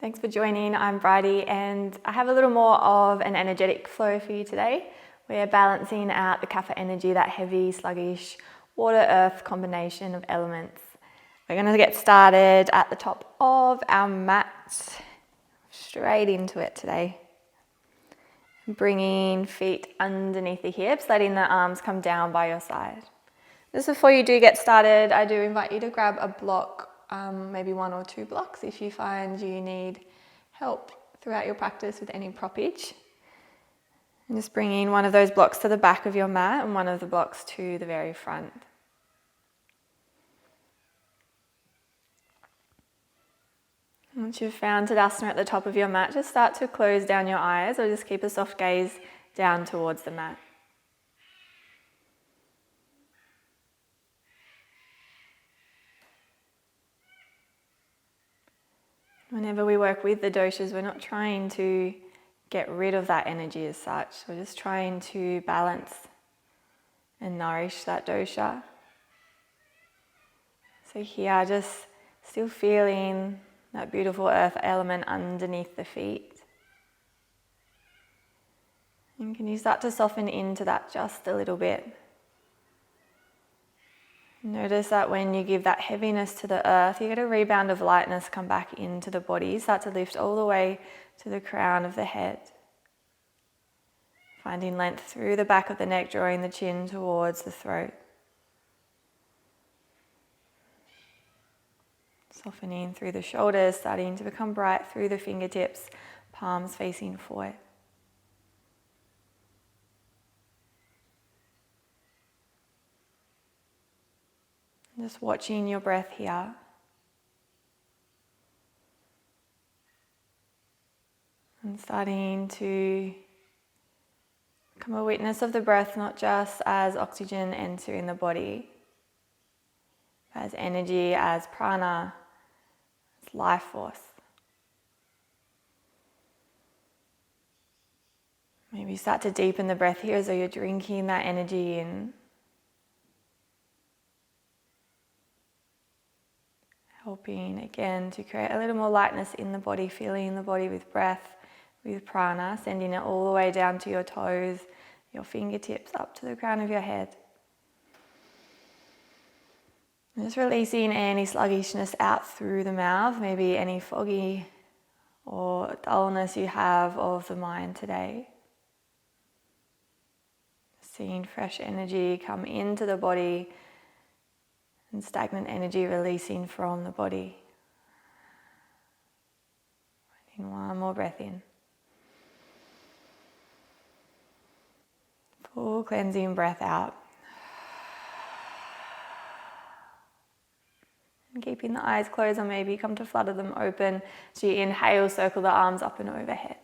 Thanks for joining. I'm Bridie and I have a little more of an energetic flow for you today. We're balancing out the Kapha energy, that heavy, sluggish, water-earth combination of elements. We're going to get started at the top of our mat, straight into it today. Bringing feet underneath the hips, letting the arms come down by your side. Just before you do get started, I do invite you to grab a block, maybe 1 or 2 blocks if you find you need help throughout your practice with any proppage. And just bringing one of those blocks to the back of your mat and one of the blocks to the very front. Once you've found Tadasana at the top of your mat, just start to close down your eyes or just keep a soft gaze down towards the mat. Whenever we work with the doshas, we're not trying to get rid of that energy as such. We're just trying to balance and nourish that dosha. So here, just still feeling that beautiful earth element underneath the feet. And can you start to soften into that just a little bit? Notice that when you give that heaviness to the earth, you get a rebound of lightness come back into the body. Start to lift all the way to the crown of the head. Finding length through the back of the neck, drawing the chin towards the throat. Softening through the shoulders, starting to become bright through the fingertips, palms facing forward. Just watching your breath here. And starting to become a witness of the breath, not just as oxygen entering the body, but as energy, as prana, as life force. Maybe start to deepen the breath here as though you're drinking that energy in. Helping again to create a little more lightness in the body, filling the body with breath, with prana, sending it all the way down to your toes, your fingertips up to the crown of your head. And just releasing any sluggishness out through the mouth, maybe any foggy or dullness you have of the mind today. Seeing fresh energy come into the body, and stagnant energy releasing from the body. Taking one more breath in. Full cleansing breath out. And keeping the eyes closed, or maybe come to flutter them open. So you inhale, circle the arms up and overhead.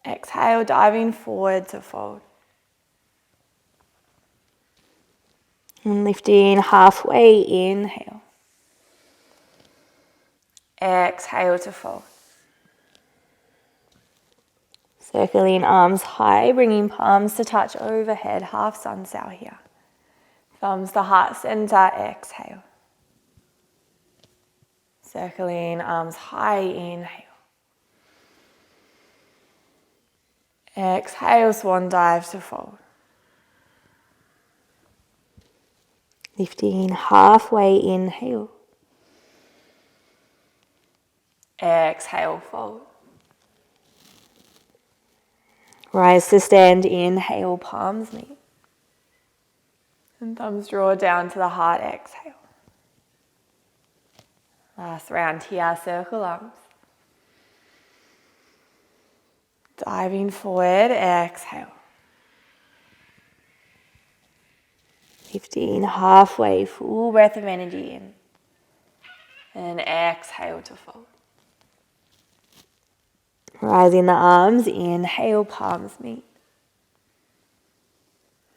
Exhale, diving forward to fold. And lifting halfway, inhale. Exhale to fold. Circling arms high, bringing palms to touch overhead, half sun sao here. Thumbs to heart center, exhale. Circling arms high, inhale. Exhale, swan dive to fold. Lifting halfway, inhale. Exhale, fold. Rise to stand, inhale, palms meet. And thumbs draw down to the heart, exhale. Last round here, circle arms. Diving forward, exhale. Lifting halfway, full breath of energy in. And exhale to fold. Rising the arms, inhale, palms meet.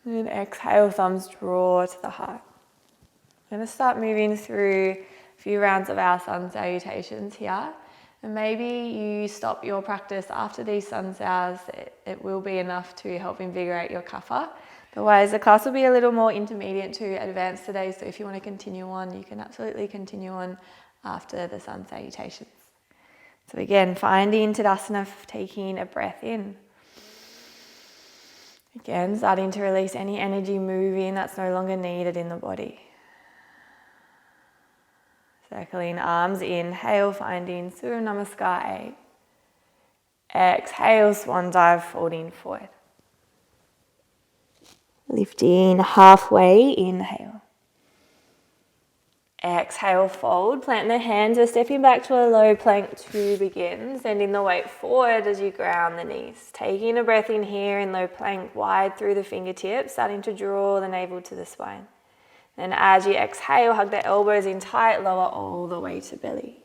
And exhale, thumbs draw to the heart. I'm going to start moving through a few rounds of our sun salutations here. And maybe you stop your practice after these sun sals. It will be enough to help invigorate your kapha. Otherwise, the class will be a little more intermediate to advanced today. So if you want to continue on, you can absolutely continue on after the sun salutations. So again, finding Tadasana, taking a breath in. Again, starting to release any energy moving that's no longer needed in the body. Circling arms, inhale, finding Surya Namaskar 8. Exhale, swan dive, folding forward. Lifting halfway, inhale. Exhale, fold, plant the hands. We're stepping back to a low plank to begin. Sending the weight forward as you ground the knees. Taking a breath in here in low plank, wide through the fingertips, starting to draw the navel to the spine. And as you exhale, hug the elbows in tight, lower all the way to belly.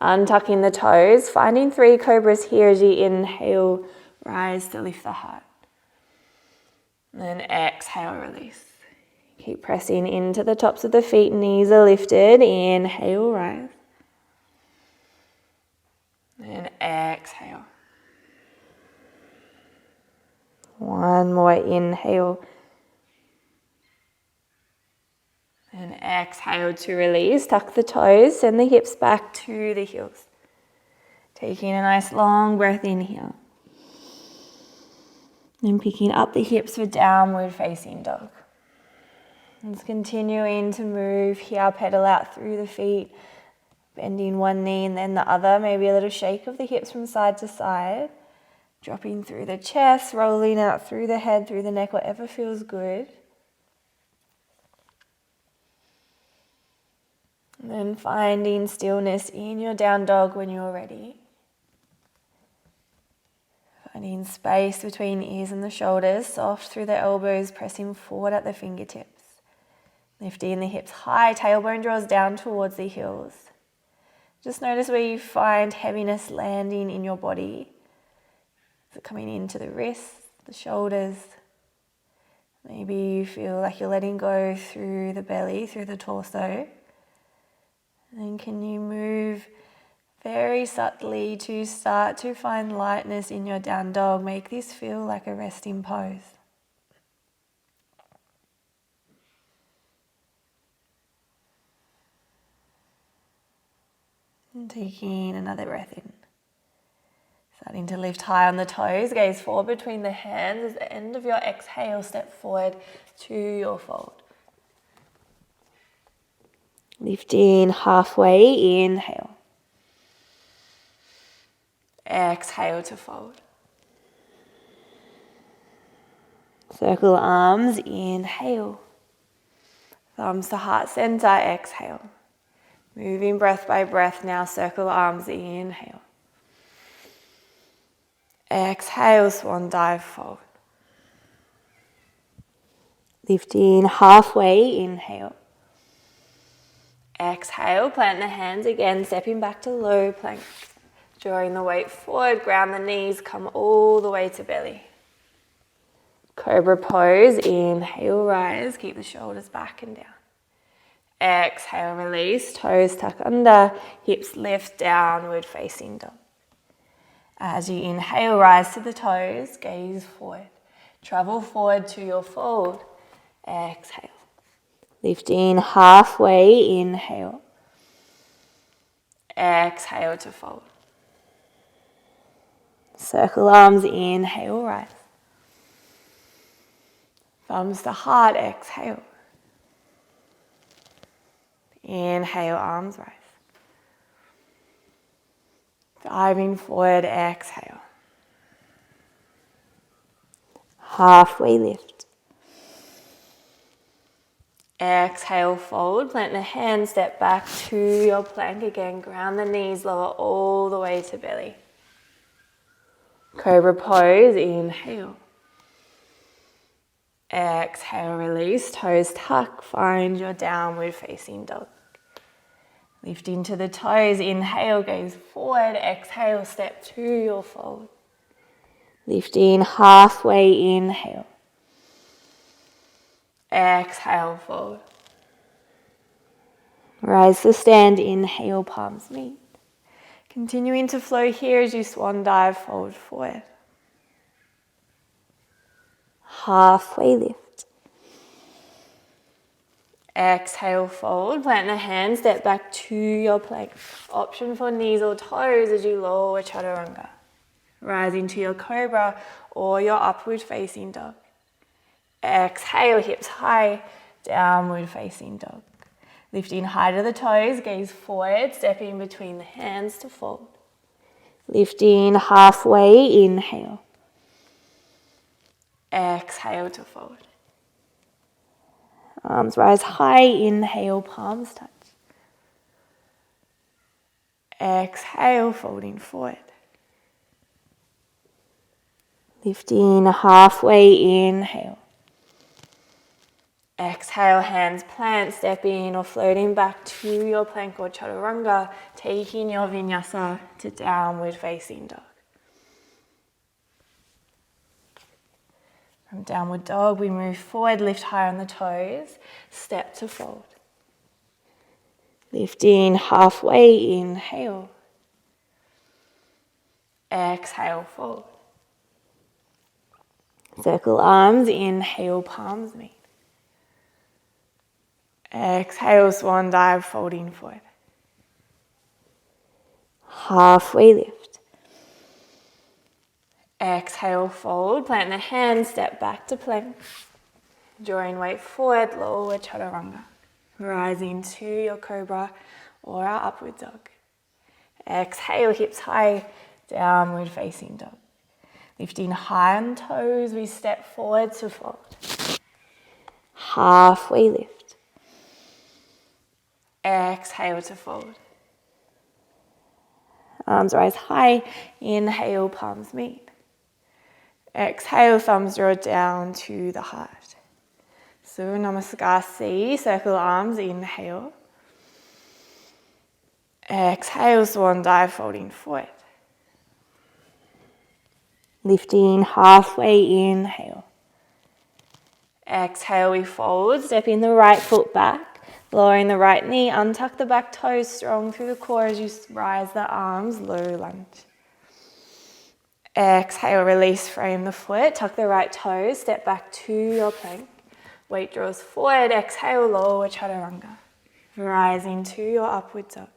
Untucking the toes, finding 3 cobras here as you inhale, rise to lift the heart. And then exhale, release. Keep pressing into the tops of the feet, knees are lifted. Inhale, rise. And exhale. One more inhale. And exhale to release. Tuck the toes, send the hips back to the heels. Taking a nice long breath in here. And picking up the hips for downward facing dog. And continuing to move here, pedal out through the feet, bending one knee and then the other, maybe a little shake of the hips from side to side, dropping through the chest, rolling out through the head, through the neck, whatever feels good. And then finding stillness in your down dog when you're ready. Finding space between ears and the shoulders, soft through the elbows, pressing forward at the fingertips. Lifting the hips high, tailbone draws down towards the heels. Just notice where you find heaviness landing in your body. Is it coming into the wrists, the shoulders? Maybe you feel like you're letting go through the belly, through the torso. And then can you move very subtly to start to find lightness in your down dog? Make this feel like a resting pose. And taking another breath in. Starting to lift high on the toes, gaze forward between the hands. As the end of your exhale, step forward to your fold. Lifting halfway, inhale. Exhale to fold. Circle arms, inhale. Thumbs to heart center, exhale. Moving breath by breath now, circle arms, inhale. Exhale, swan dive, fold. Lifting halfway, inhale. Exhale, plant the hands again, stepping back to low plank. Drawing the weight forward, ground the knees, come all the way to belly. Cobra Pose, inhale, rise, keep the shoulders back and down. Exhale, release, toes tuck under, hips lift, downward facing dog. As you inhale, rise to the toes, gaze forward. Travel forward to your fold. Exhale. Lifting halfway, inhale. Exhale to fold. Circle arms, inhale, rise. Thumbs to heart, exhale. Inhale, arms rise. Diving forward, exhale. Halfway lift. Exhale, fold. Plant the hands, step back to your plank again. Ground the knees, lower all the way to belly. Cobra Pose, inhale. Exhale, release, toes tuck, find your downward facing dog. Lifting to the toes, inhale, gaze forward, exhale, step to your fold. Lifting halfway, inhale. Exhale, fold. Rise to stand, inhale, palms meet. Continuing to flow here as you swan dive, fold forward. Halfway lift. Exhale, fold. Plant the hands, step back to your plank. Option for knees or toes as you lower chaturanga. Rise into your cobra or your upward facing dog. Exhale, hips high, downward facing dog. Lifting high to the toes, gaze forward, stepping between the hands to fold. Lifting halfway, inhale. Exhale to fold. Arms rise high, inhale, palms touch. Exhale, folding forward. Lifting halfway, inhale. Exhale, hands plant, stepping or floating back to your plank or chaturanga, taking your vinyasa to downward facing dog. From downward dog, we move forward, lift high on the toes, step to fold. Lifting halfway, inhale. Exhale, fold. Circle arms, inhale, palms meet. Exhale, swan dive, folding forward. Halfway lift. Exhale, fold, plant the hands, step back to plank. Drawing weight forward, lower chaturanga. Rising to your cobra or our upward dog. Exhale, hips high, downward facing dog. Lifting high on toes, we step forward to fold. Halfway lift. Exhale to fold. Arms rise high, inhale, palms meet. Exhale, thumbs draw down to the heart. Surya Namaskar C, circle arms, inhale. Exhale, swan dive, folding forward. Lifting halfway, inhale. Exhale, we fold, stepping the right foot back. Lowering the right knee, untuck the back toes, strong through the core as you rise the arms, low lunge. Exhale, release, frame the foot, tuck the right toes, step back to your plank. Weight draws forward, exhale, lower chaturanga. Rising to your upward dog.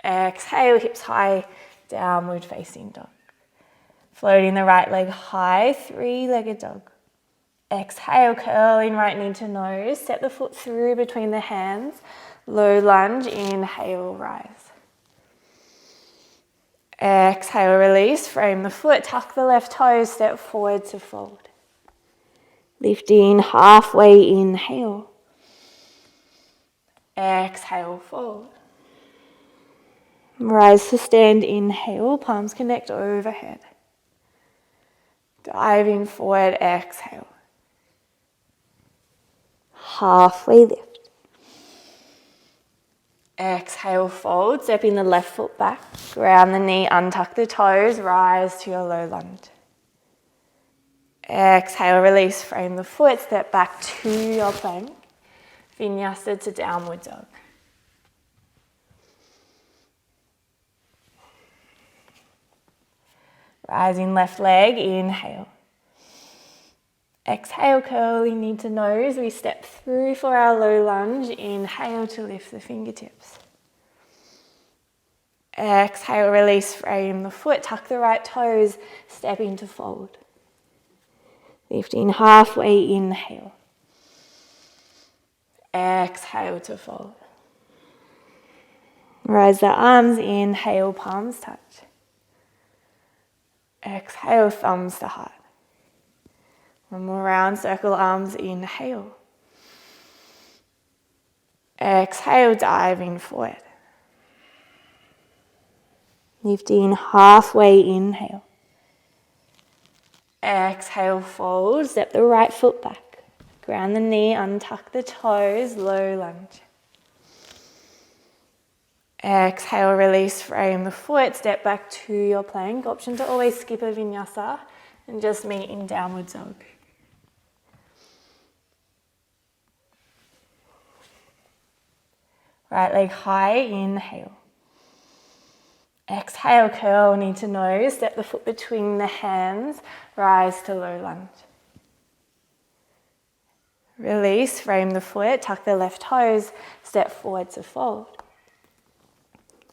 Exhale, hips high, downward facing dog. Floating the right leg high, three-legged dog. Exhale, curling right knee to nose. Step the foot through between the hands. Low lunge, inhale, rise. Exhale, release, frame the foot. Tuck the left toes, step forward to fold. Lifting halfway, inhale. Exhale, fold. Rise to stand, inhale, palms connect overhead. Diving forward, exhale. Halfway lift. Exhale, fold, stepping the left foot back. Ground the knee, untuck the toes, rise to your low lunge. Exhale, release, frame the foot, step back to your plank. Vinyasa to downward dog. Rising left leg, inhale. Exhale, curling knee to nose. We step through for our low lunge. Inhale to lift the fingertips. Exhale, release, frame the foot. Tuck the right toes, step into fold. Lifting halfway, inhale. Exhale to fold. Rise the arms, inhale, palms touch. Exhale, thumbs to heart. One more round, circle arms, inhale. Exhale, diving forward. Lifting halfway, inhale. Exhale, fold, step the right foot back. Ground the knee, untuck the toes, low lunge. Exhale, release, frame the foot, step back to your plank. Option to always skip a vinyasa and just meet in downward dog. Right leg high, inhale. Exhale, curl knee to nose, step the foot between the hands, rise to low lunge. Release, frame the foot, tuck the left toes, step forward to fold.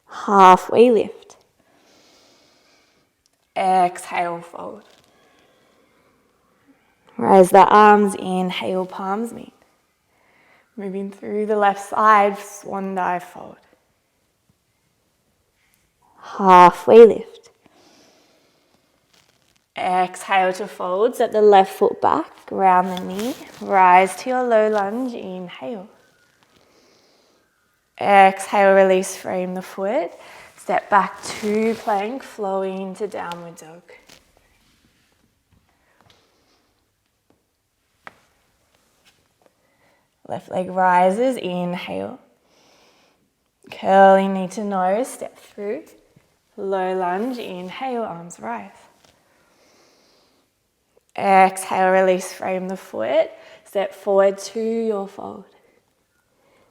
Halfway lift. Exhale, fold. Rise the arms, inhale, palms meet. Moving through the left side, swan dive, fold. Halfway lift. Exhale to fold, set the left foot back, ground the knee, rise to your low lunge, inhale. Exhale, release, frame the foot, step back to plank, flowing to downward dog. Left leg rises, inhale. Curling knee to nose, step through. Low lunge, inhale, arms rise. Exhale, release, frame the foot. Step forward to your fold.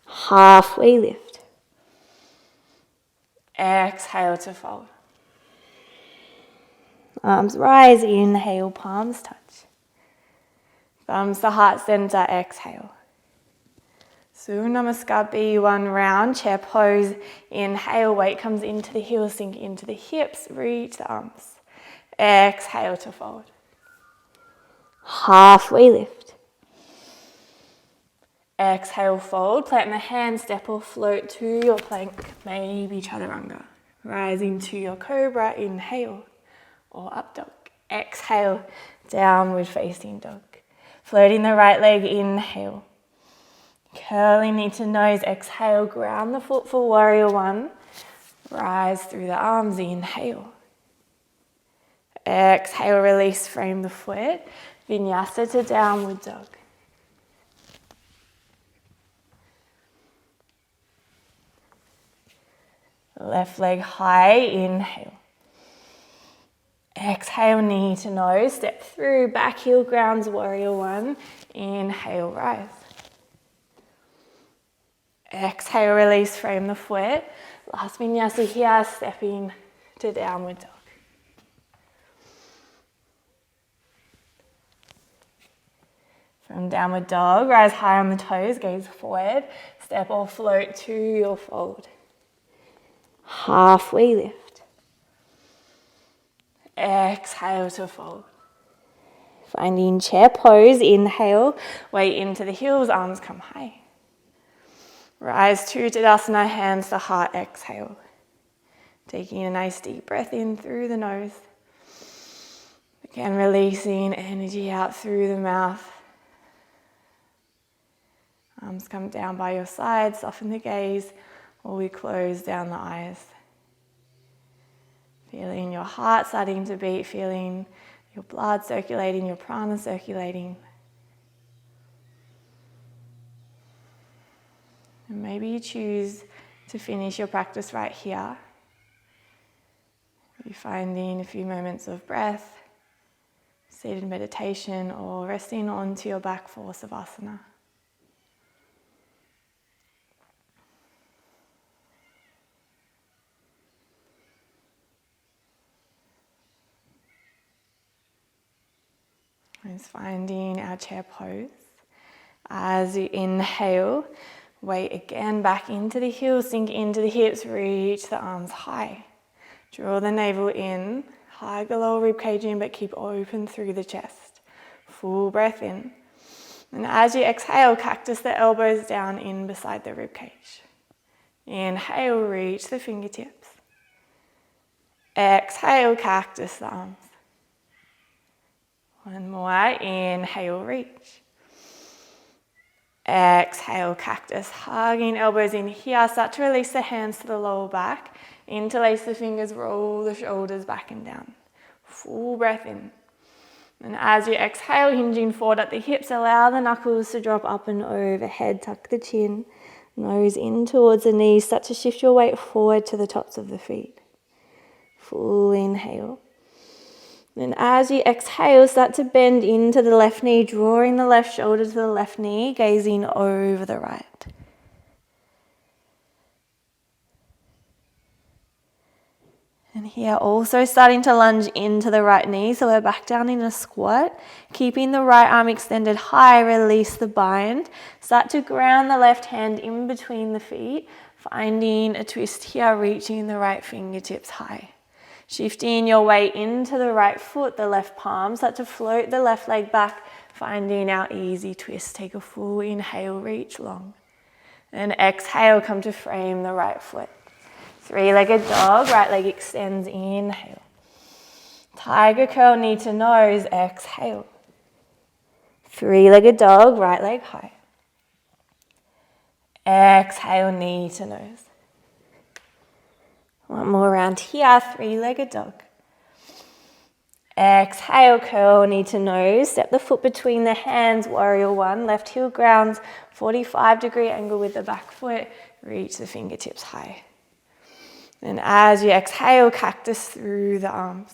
Halfway lift. Exhale to fold. Arms rise, inhale, palms touch. Thumbs to heart center, exhale. Surya Namaskar, be one round, chair pose, inhale, weight comes into the heels, sink into the hips, reach the arms. Exhale to fold. Halfway lift. Exhale, fold, plant the hands, step or float to your plank, maybe chaturanga. Rising to your cobra, inhale, or up dog. Exhale, downward facing dog. Floating the right leg, inhale. Curling knee to nose, exhale, ground the foot for warrior one. Rise through the arms, inhale. Exhale, release, frame the foot. Vinyasa to downward dog. Left leg high, inhale. Exhale, knee to nose, step through, back heel grounds, warrior one. Inhale, rise. Exhale, release, frame the foot. Last vinyasa here, stepping to downward dog. From downward dog, rise high on the toes, gaze forward. Step or float to your fold. Halfway lift. Exhale to fold. Finding chair pose, inhale, weight into the heels, arms come high. Rise to Tadasana, hands to heart, exhale. Taking a nice deep breath in through the nose. Again, releasing energy out through the mouth. Arms come down by your side, soften the gaze, or we close down the eyes. Feeling your heart starting to beat, feeling your blood circulating, your prana circulating. And maybe you choose to finish your practice right here. Maybe finding a few moments of breath, seated meditation, or resting onto your back for Savasana. Just finding our chair pose. As you inhale, weight again back into the heels, sink into the hips, reach the arms high. Draw the navel in, hug the lower rib cage in, but keep open through the chest. Full breath in. And as you exhale, cactus the elbows down in beside the rib cage. Inhale, reach the fingertips. Exhale, cactus the arms. One more, inhale, reach. Exhale, cactus, hugging elbows in here. Start to release the hands to the lower back. Interlace the fingers, roll the shoulders back and down. Full breath in. And as you exhale, hinging forward at the hips, allow the knuckles to drop up and overhead. Tuck the chin, nose in towards the knees. Start to shift your weight forward to the tops of the feet. Full inhale. And as you exhale, start to bend into the left knee, drawing the left shoulder to the left knee, gazing over the right. And here also starting to lunge into the right knee. So we're back down in a squat. Keeping the right arm extended high, release the bind. Start to ground the left hand in between the feet. Finding a twist here, reaching the right fingertips high. Shifting your weight into the right foot, the left palm. Start to float the left leg back. Finding our easy twist. Take a full inhale, reach long. And exhale, come to frame the right foot. Three-legged dog, right leg extends, inhale. Tiger curl, knee to nose, exhale. Three-legged dog, right leg high. Exhale, knee to nose. One more round here, three-legged dog. Exhale, curl, knee to nose. Step the foot between the hands, warrior one. Left heel grounds, 45-degree angle with the back foot. Reach the fingertips high. And as you exhale, cactus through the arms.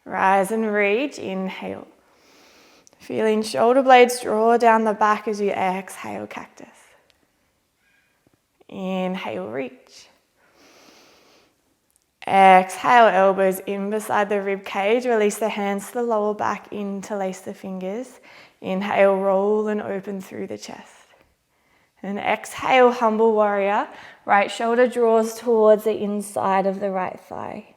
Rise and reach, inhale. Feeling shoulder blades draw down the back as you exhale, cactus. Inhale, reach. Exhale, elbows in beside the rib cage. Release the hands to the lower back, interlace the fingers. Inhale, roll and open through the chest. And exhale, humble warrior. Right shoulder draws towards the inside of the right thigh.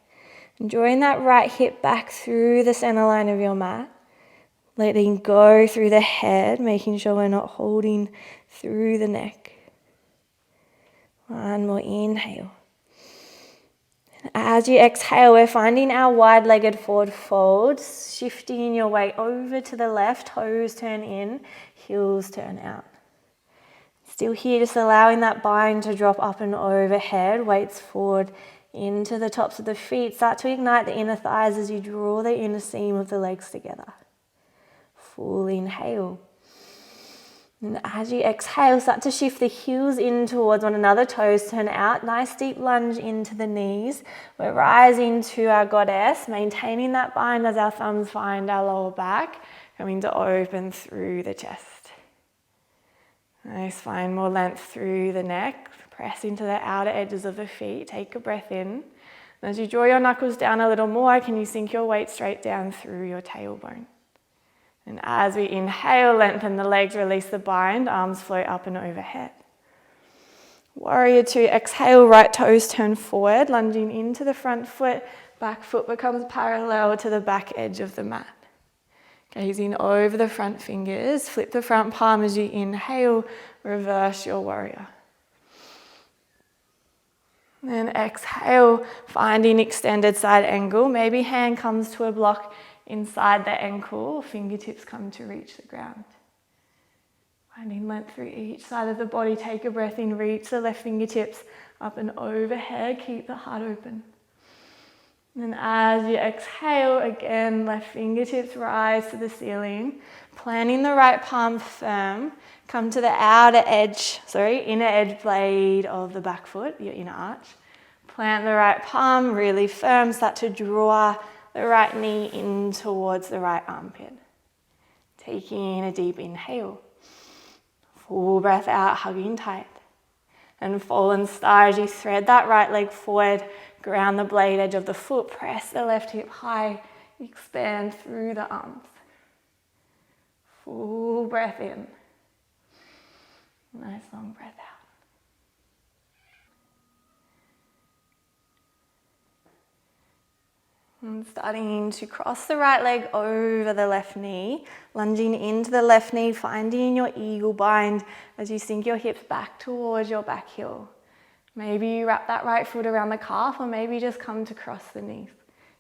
And drawing that right hip back through the center line of your mat. Letting go through the head, making sure we're not holding through the neck. One more inhale. As you exhale, we're finding our wide-legged forward fold, shifting your weight over to the left, toes turn in, heels turn out. Still here, just allowing that bind to drop up and overhead, weights forward into the tops of the feet. Start to ignite the inner thighs as you draw the inner seam of the legs together. Full inhale. And as you exhale, start to shift the heels in towards one another, toes turn out. Nice deep lunge into the knees. We're rising to our goddess, maintaining that bind as our thumbs find our lower back, coming to open through the chest. Nice, find more length through the neck. Press into the outer edges of the feet. Take a breath in. And as you draw your knuckles down a little more, can you sink your weight straight down through your tailbone? And as we inhale, lengthen the legs, release the bind, arms float up and overhead. Warrior two, exhale, right toes turn forward, lunging into the front foot, back foot becomes parallel to the back edge of the mat. Gazing over the front fingers, flip the front palm as you inhale, reverse your warrior. Then exhale, finding extended side angle, maybe hand comes to a block inside the ankle, fingertips come to reach the ground. Finding length through each side of the body, take a breath in, reach the left fingertips up and overhead, keep the heart open. And as you exhale, again, left fingertips rise to the ceiling, planting the right palm firm, come to the inner edge blade of the back foot, your inner arch. Plant the right palm really firm, start to draw the right knee in towards the right armpit. Taking a deep inhale. Full breath out, hugging tight. And fallen star as you thread that right leg forward, ground the blade edge of the foot, press the left hip high, expand through the arms. Full breath in. Nice long breath out. And starting to cross the right leg over the left knee, lunging into the left knee, finding your eagle bind as you sink your hips back towards your back heel. Maybe you wrap that right foot around the calf, or maybe just come to cross the knees.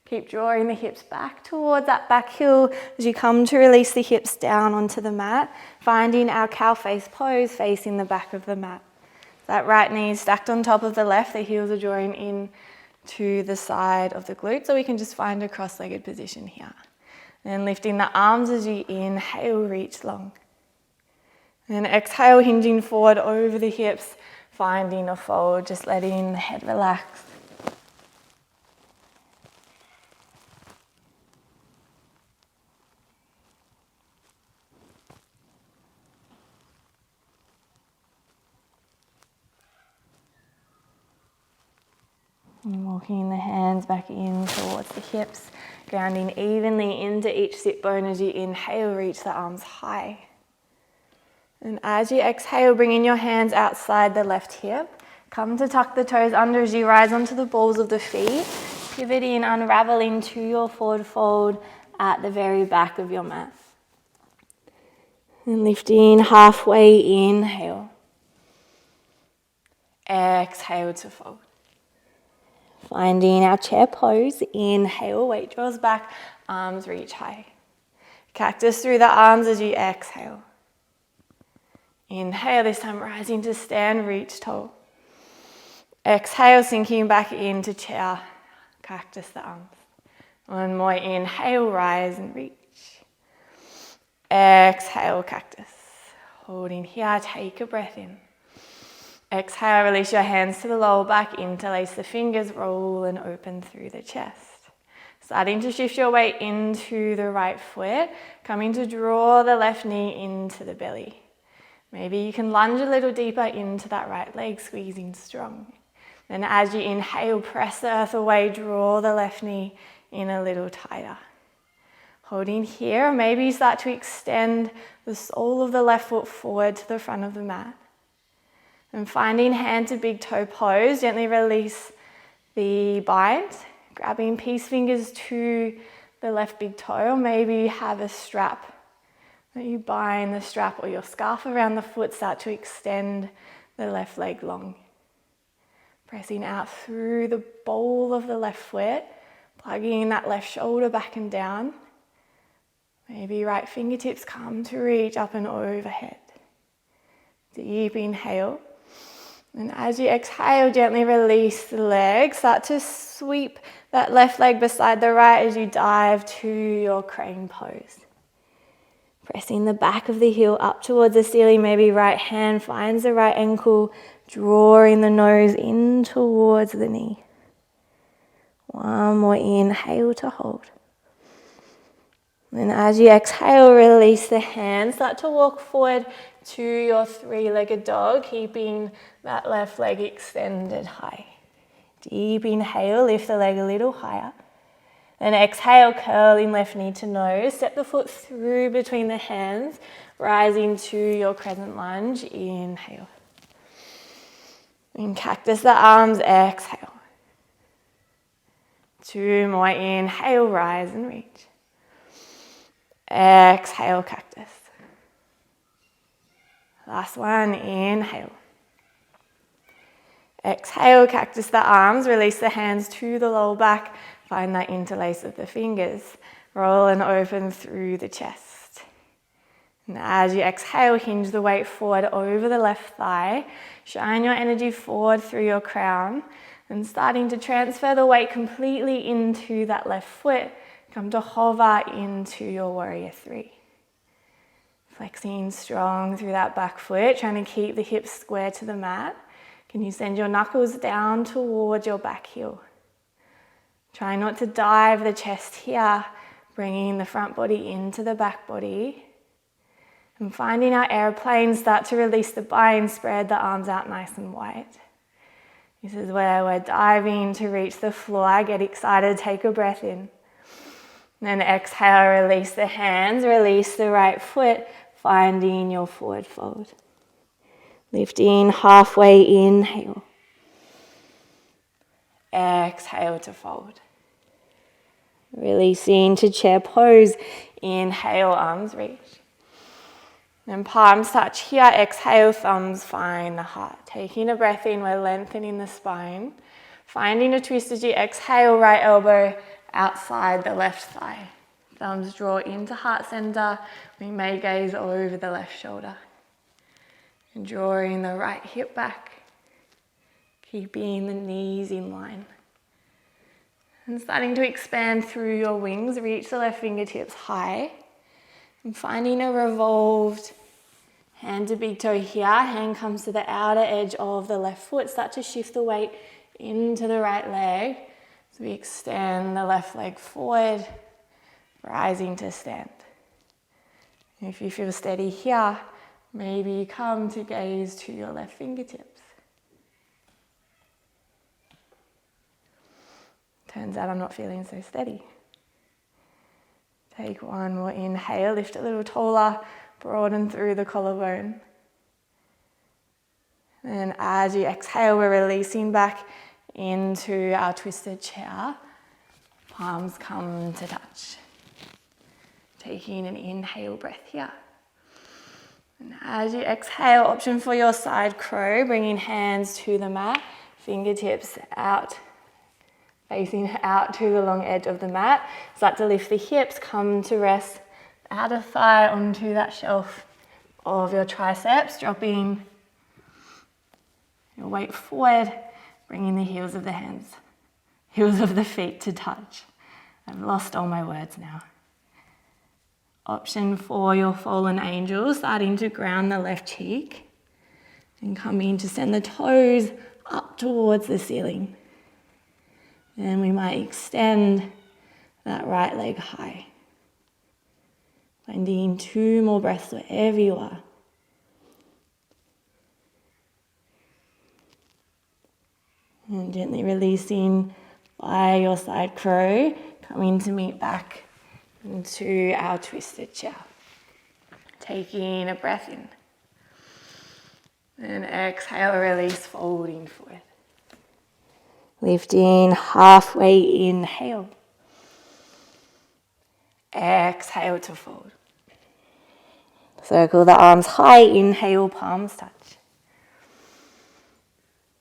Keep drawing the hips back towards that back heel as you come to release the hips down onto the mat, finding our cow face pose facing the back of the mat. That right knee is stacked on top of the left, the heels are drawing in to the side of the glute, so we can just find a cross-legged position here. And lifting the arms as you inhale, reach long. And exhale, hinging forward over the hips, finding a fold, just letting the head relax. And walking the hands back in towards the hips, grounding evenly into each sit bone as you inhale, reach the arms high. And as you exhale, bringing your hands outside the left hip, come to tuck the toes under as you rise onto the balls of the feet, pivoting, unraveling to your forward fold at the very back of your mat. And lifting halfway, inhale. Exhale to fold. Finding our chair pose, inhale, weight draws back, arms reach high. Cactus through the arms as you exhale. Inhale, this time rising to stand, reach tall. Exhale, sinking back into chair, cactus the arms. One more, inhale, rise and reach. Exhale, cactus. Holding here, take a breath in. Exhale, release your hands to the lower back, interlace the fingers, roll and open through the chest. Starting to shift your weight into the right foot, coming to draw the left knee into the belly. Maybe you can lunge a little deeper into that right leg, squeezing strong. Then as you inhale, press the earth away, draw the left knee in a little tighter. Holding here, maybe you start to extend the sole of the left foot forward to the front of the mat. And finding hand to big toe pose, gently release the bind, grabbing peace fingers to the left big toe, or maybe you have a strap that you bind the strap or your scarf around the foot, start to extend the left leg long. Pressing out through the ball of the left foot, plugging that left shoulder back and down. Maybe right fingertips come to reach up and overhead. Deep inhale. And as you exhale, gently release the leg. Start to sweep that left leg beside the right as you dive to your crane pose. Pressing the back of the heel up towards the ceiling. Maybe right hand finds the right ankle, drawing the nose in towards the knee. One more inhale to hold. And as you exhale, release the hands. Start to walk forward to your three-legged dog, keeping that left leg extended high. Deep inhale, lift the leg a little higher. Then exhale, curling left knee to nose. Step the foot through between the hands, rising to your crescent lunge. Inhale. And cactus the arms, exhale. Two more, inhale, rise and reach. Exhale, cactus. Last one, inhale. Exhale, cactus the arms, release the hands to the lower back, find that interlace of the fingers, roll and open through the chest. And as you exhale, hinge the weight forward over the left thigh, shine your energy forward through your crown, and starting to transfer the weight completely into that left foot, come to hover into your warrior three. Flexing strong through that back foot, trying to keep the hips square to the mat. Can you send your knuckles down towards your back heel? Try not to dive the chest here, bringing the front body into the back body. And finding our airplane, start to release the bind, spread the arms out nice and wide. This is where we're diving to reach the floor. Get excited, take a breath in. Then exhale, release the hands, release the right foot, finding your forward fold. Lifting halfway, inhale. Exhale to fold. Releasing to chair pose, inhale, arms reach. Then palms touch here, exhale, thumbs find the heart. Taking a breath in, we're lengthening the spine. Finding a twist as you exhale, right elbow outside the left thigh. Thumbs draw into heart center. We may gaze over the left shoulder. And drawing the right hip back. Keeping the knees in line. And starting to expand through your wings. Reach the left fingertips high. And finding a revolved hand to big toe here. Hand comes to the outer edge of the left foot. Start to shift the weight into the right leg. So we extend the left leg forward, rising to stand. If you feel steady here, maybe you come to gaze to your left fingertips. Turns out I'm not feeling so steady. Take one more inhale, lift a little taller, broaden through the collarbone. And as you exhale, we're releasing back into our twisted chair. Palms come to touch. Taking an inhale breath here. And as you exhale, option for your side crow, bringing hands to the mat, fingertips out, facing out to the long edge of the mat. Start to lift the hips, come to rest, outer thigh onto that shelf of your triceps, dropping your weight forward, bringing the heels of the feet to touch. I've lost all my words now. Option for your fallen angel, starting to ground the left cheek and coming to send the toes up towards the ceiling. And we might extend that right leg high. Finding 2 more breaths wherever you are. And gently releasing by your side crow, coming to meet back into our twisted chair. Taking a breath in. And exhale, release, folding forward. Lifting halfway, inhale. Exhale to fold. Circle the arms high, inhale, palms touch.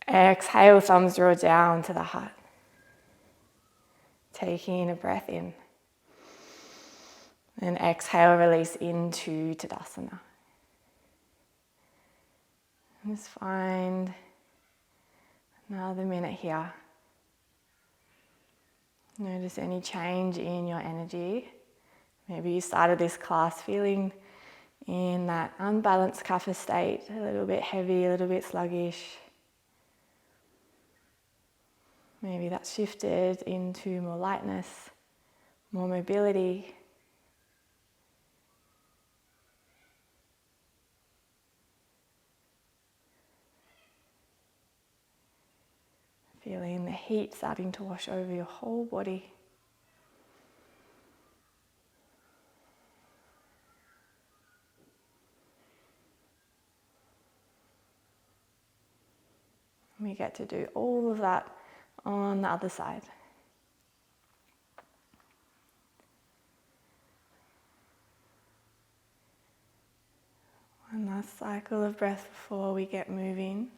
Exhale, thumbs draw down to the heart. Taking a breath in. And exhale, release into Tadasana. And just find another minute here. Notice any change in your energy. Maybe you started this class feeling in that unbalanced Kapha state, a little bit heavy, a little bit sluggish. Maybe that's shifted into more lightness, more mobility. Feeling the heat starting to wash over your whole body. We get to do all of that on the other side. One last cycle of breath before we get moving.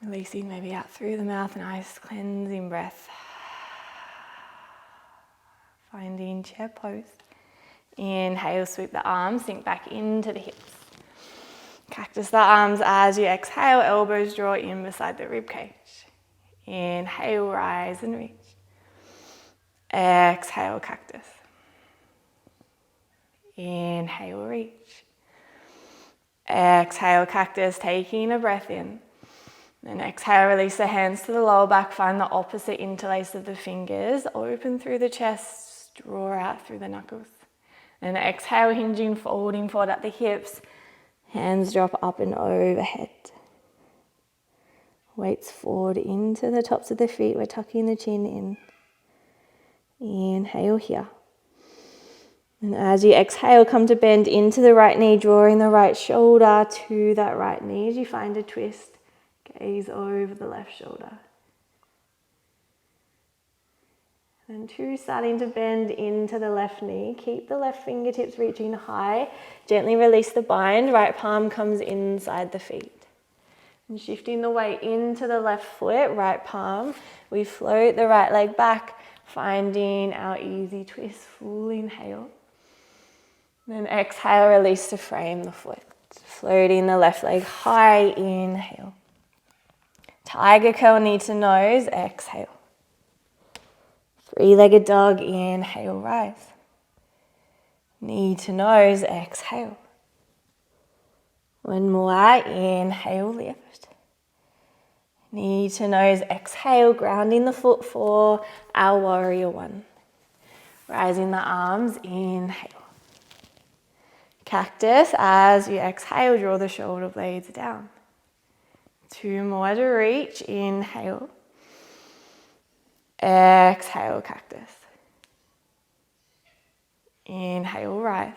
Releasing maybe out through the mouth, nice cleansing breath. Finding chair pose. Inhale, sweep the arms, sink back into the hips. Cactus the arms as you exhale, elbows draw in beside the rib cage. Inhale, rise and reach. Exhale, cactus. Inhale, reach. Exhale, cactus, taking a breath in. Then exhale, release the hands to the lower back, find the opposite interlace of the fingers, open through the chest, draw out through the knuckles. And exhale, hinging, folding forward at the hips, hands drop up and overhead. Weights forward into the tops of the feet, we're tucking the chin in. Inhale here. And as you exhale, come to bend into the right knee, drawing the right shoulder to that right knee as you find a twist. Gaze over the left shoulder. And 2, starting to bend into the left knee. Keep the left fingertips reaching high. Gently release the bind. Right palm comes inside the feet. And shifting the weight into the left foot, right palm. We float the right leg back, finding our easy twist. Full inhale. Then exhale, release to frame the foot. Floating the left leg high, inhale. Tiger curl, knee to nose, exhale. 3-legged dog, inhale, rise. Knee to nose, exhale. One more, inhale, lift. Knee to nose, exhale, grounding the foot for our warrior 1. Rising the arms, inhale. Cactus, as you exhale, draw the shoulder blades down. 2 more to reach, inhale. Exhale, cactus. Inhale, rise.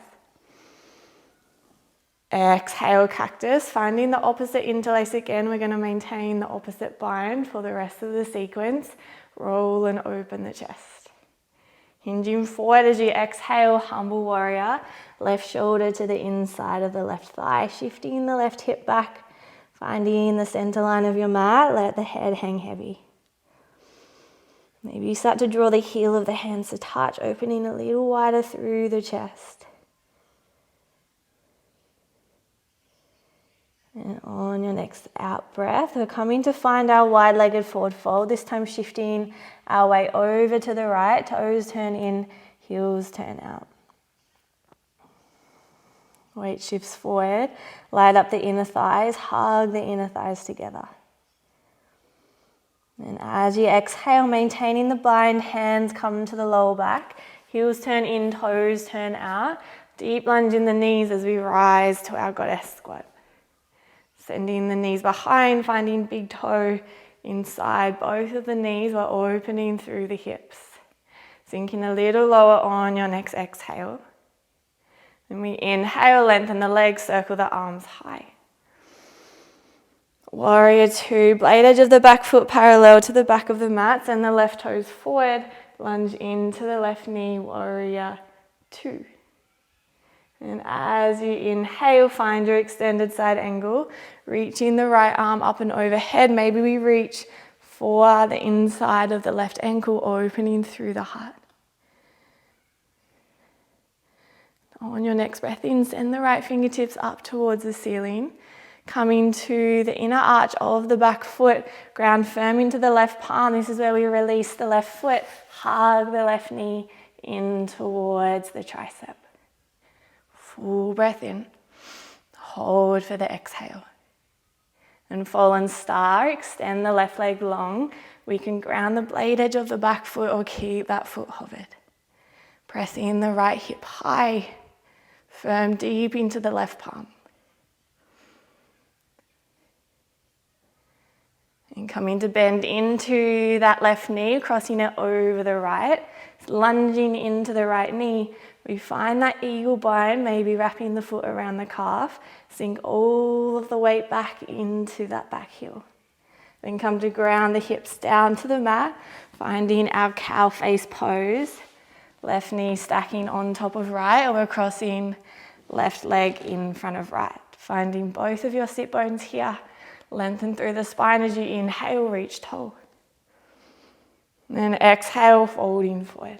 Exhale, cactus. Finding the opposite interlace again. We're going to maintain the opposite bind for the rest of the sequence. Roll and open the chest. Hinging forward as you exhale, humble warrior. Left shoulder to the inside of the left thigh. Shifting the left hip back. Finding the center line of your mat. Let the head hang heavy. Maybe you start to draw the heel of the hands to touch, opening a little wider through the chest. And on your next out breath, we're coming to find our wide-legged forward fold, this time shifting our way over to the right, toes turn in, heels turn out. Weight shifts forward, light up the inner thighs, hug the inner thighs together. And as you exhale, maintaining the bind, hands come to the lower back, heels turn in, toes turn out. Deep lunge in the knees as we rise to our goddess squat. Sending the knees behind, finding big toe inside both of the knees while opening through the hips. Sinking a little lower on your next exhale. Then we inhale, lengthen the legs, circle the arms high. Warrior two, blade edge of the back foot parallel to the back of the mat, send the left toes forward, lunge into the left knee, warrior two. And as you inhale, find your extended side angle, reaching the right arm up and overhead. Maybe we reach for the inside of the left ankle, opening through the heart. On your next breath in, send the right fingertips up towards the ceiling. Coming to the inner arch of the back foot, ground firm into the left palm. This is where we release the left foot, hug the left knee in towards the tricep. Full breath in. Hold for the exhale. And fallen star, extend the left leg long. We can ground the blade edge of the back foot or keep that foot hovered. Press in the right hip high, firm deep into the left palm. And coming to bend into that left knee, crossing it over the right, lunging into the right knee. We find that eagle bind, maybe wrapping the foot around the calf. Sink all of the weight back into that back heel. Then come to ground the hips down to the mat, finding our cow face pose. Left knee stacking on top of right, or we're crossing left leg in front of right. Finding both of your sit bones here. Lengthen through the spine as you inhale, reach tall. And then exhale, folding forward.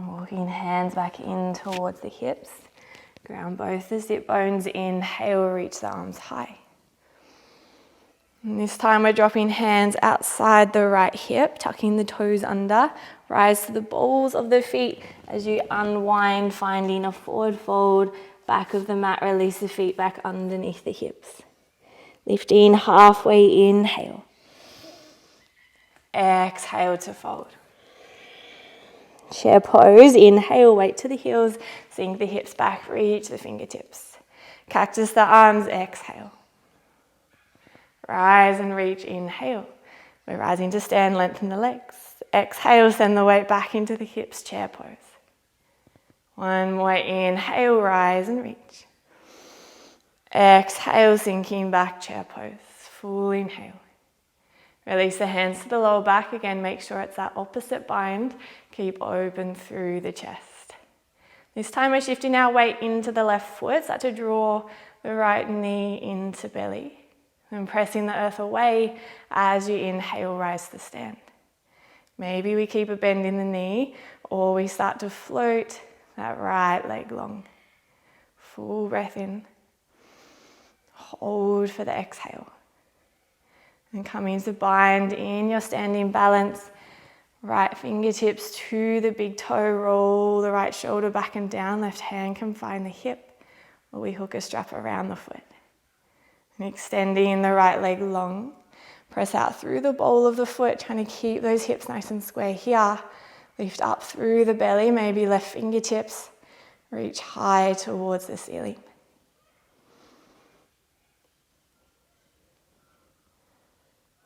Walking hands back in towards the hips. Ground both the sit bones, inhale, reach the arms high. And this time we're dropping hands outside the right hip, tucking the toes under. Rise to the balls of the feet as you unwind, finding a forward fold, back of the mat, release the feet back underneath the hips. Lifting halfway, inhale. Exhale to fold. Chair pose, inhale, weight to the heels, sink the hips back, reach the fingertips. Cactus the arms, exhale. Rise and reach, inhale. We're rising to stand, lengthen the legs. Exhale, send the weight back into the hips, chair pose. One more, inhale, rise and reach. Exhale, sinking back, chair pose. Full inhale. Release the hands to the lower back. Again, make sure it's that opposite bind. Keep open through the chest. This time we're shifting our weight into the left foot. Start to draw the right knee into belly. And pressing the earth away as you inhale, rise to stand. Maybe we keep a bend in the knee, or we start to float that right leg long. Full breath in. Hold for the exhale. And coming to bind in your standing balance. Right fingertips to the big toe, roll the right shoulder back and down. Left hand can find the hip, or we hook a strap around the foot. And extending the right leg long. Press out through the ball of the foot, trying to keep those hips nice and square here. Lift up through the belly, maybe left fingertips. Reach high towards the ceiling.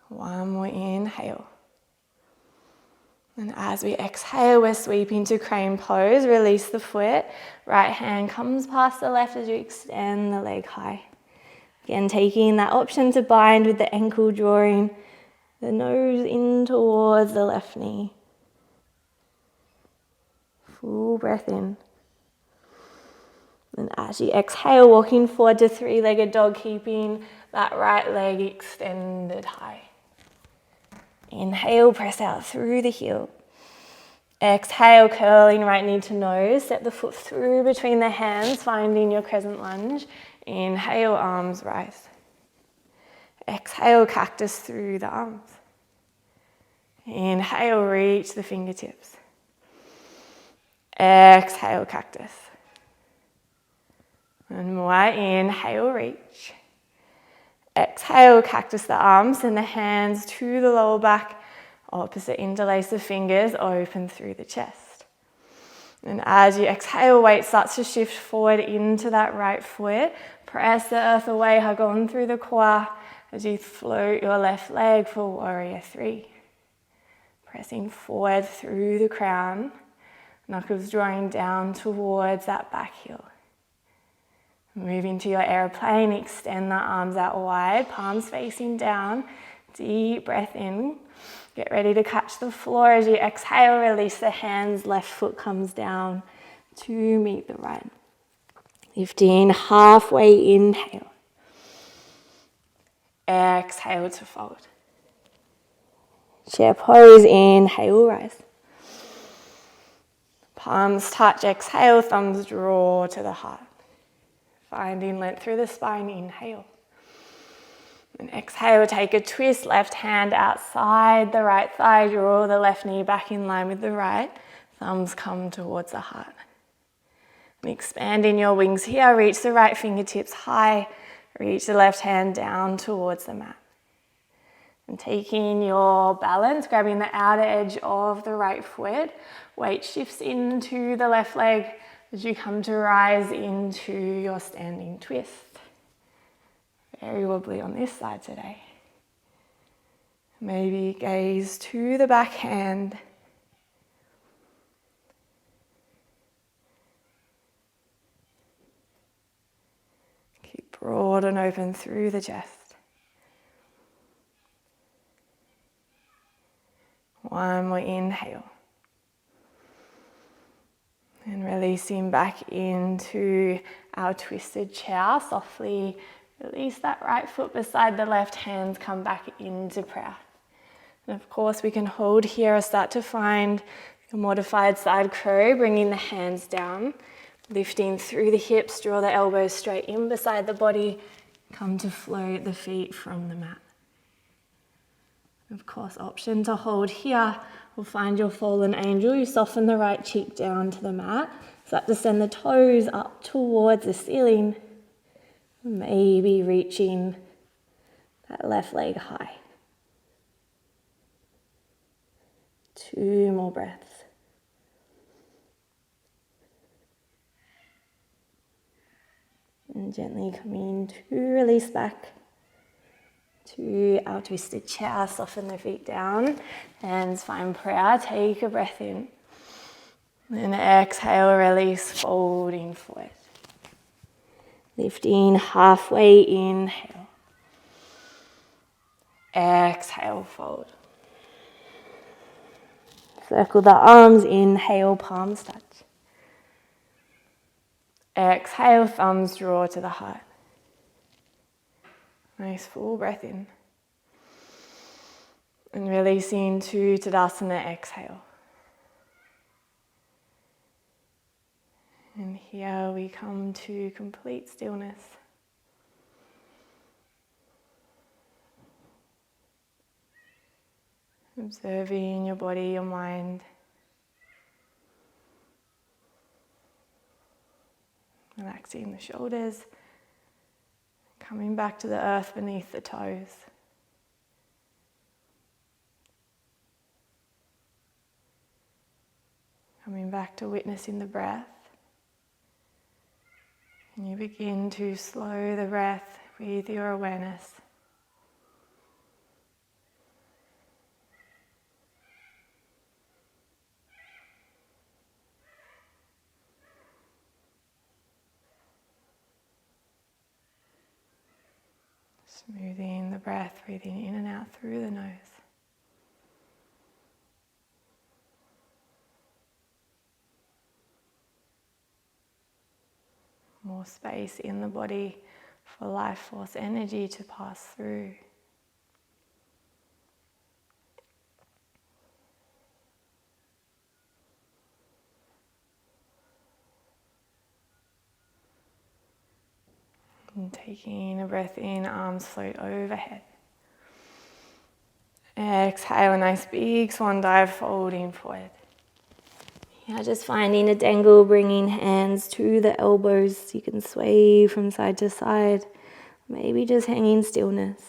One more inhale. And as we exhale, we're sweeping to crane pose. Release the foot. Right hand comes past the left as you extend the leg high. Again, taking that option to bind with the ankle, drawing the nose in towards the left knee. Full breath in. And as you exhale, walking forward to three-legged dog, keeping that right leg extended high. Inhale, press out through the heel. Exhale, curling right knee to nose. Step the foot through between the hands, finding your crescent lunge. Inhale, arms rise. Exhale, cactus through the arms. Inhale, reach the fingertips. Exhale, cactus. And more. Inhale, reach. Exhale, cactus the arms and the hands to the lower back. Opposite, interlace the fingers, open through the chest. And as you exhale, weight starts to shift forward into that right foot. Press the earth away, hug on through the core as you float your left leg for warrior three. Pressing forward through the crown. Knuckles drawing down towards that back heel. Moving to your airplane, extend the arms out wide, palms facing down. Deep breath in. Get ready to catch the floor as you exhale, release the hands, left foot comes down to meet the right. Lifting halfway, inhale. Exhale to fold. Chair pose, inhale, rise. Palms touch, exhale, thumbs draw to the heart. Finding length through the spine, inhale. And exhale, take a twist, left hand outside the right thigh, draw the left knee back in line with the right. Thumbs come towards the heart. And expanding your wings here, reach the right fingertips high, reach the left hand down towards the mat. And taking your balance, grabbing the outer edge of the right foot, weight shifts into the left leg as you come to rise into your standing twist. Very wobbly on this side today. Maybe gaze to the back hand. Keep broad and open through the chest. One more inhale. And releasing back into our twisted chair. Softly release that right foot beside the left, hands come back into prayer. And of course we can hold here or start to find a modified side crow, bringing the hands down, lifting through the hips, draw the elbows straight in beside the body, come to float the feet from the mat. Of course, option to hold here. We'll find your fallen angel. You soften the right cheek down to the mat. Start to send the toes up towards the ceiling. Maybe reaching that left leg high. 2 more breaths. And gently coming to release back to our twisted chair, soften the feet down, hands find prayer, take a breath in. Then exhale, release, folding forward. Lifting halfway, inhale. Exhale, fold. Circle the arms, inhale, palms touch. Exhale, thumbs draw to the heart. Nice full breath in. And releasing to Tadasana, exhale. And here we come to complete stillness. Observing your body, your mind. Relaxing the shoulders. Coming back to the earth beneath the toes. Coming back to witnessing the breath. And you begin to slow the breath with your awareness. Smoothing the breath, breathing in and out through the nose. More space in the body for life force energy to pass through. And taking a breath in, arms float overhead. Exhale, a nice big swan dive, folding forward. Yeah, just finding a dangle, bringing hands to the elbows. You can sway from side to side. Maybe just hanging stillness.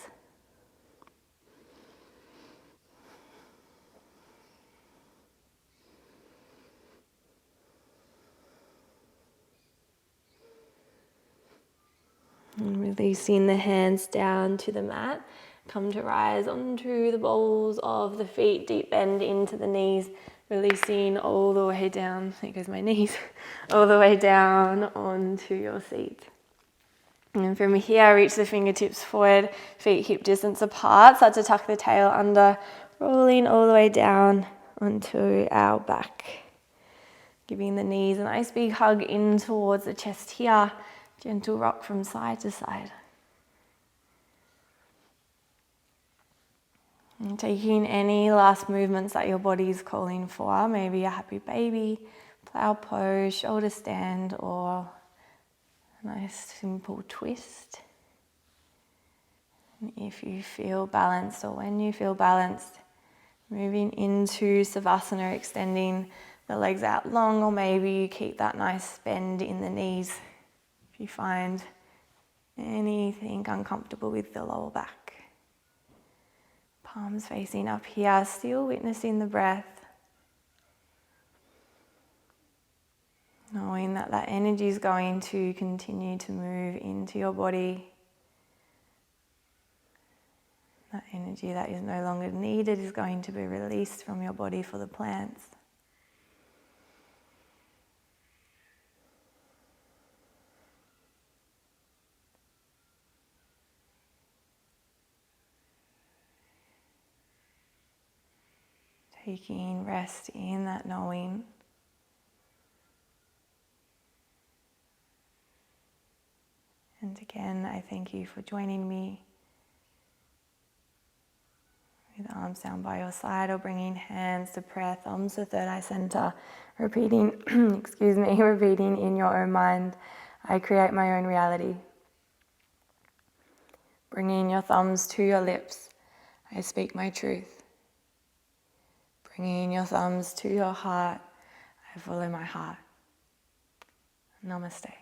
And releasing the hands down to the mat. Come to rise onto the balls of the feet, deep bend into the knees, releasing all the way down, there goes my knees, all the way down onto your seat. And from here, reach the fingertips forward, feet hip distance apart, start to tuck the tail under, rolling all the way down onto our back. Giving the knees a nice big hug in towards the chest here. Gentle rock from side to side. And taking any last movements that your body is calling for, maybe a happy baby, plow pose, shoulder stand, or a nice simple twist. And if you feel balanced, or when you feel balanced, moving into Savasana, extending the legs out long, or maybe you keep that nice bend in the knees. If you find anything uncomfortable with the lower back. Palms facing up here, still witnessing the breath. Knowing that that energy is going to continue to move into your body. That energy that is no longer needed is going to be released from your body for the plants. Taking rest in that knowing. And again, I thank you for joining me. With arms down by your side or bringing hands to prayer, thumbs to third eye center. Repeating, repeating in your own mind, I create my own reality. Bringing your thumbs to your lips, I speak my truth. Bringing your thumbs to your heart, I follow my heart. Namaste.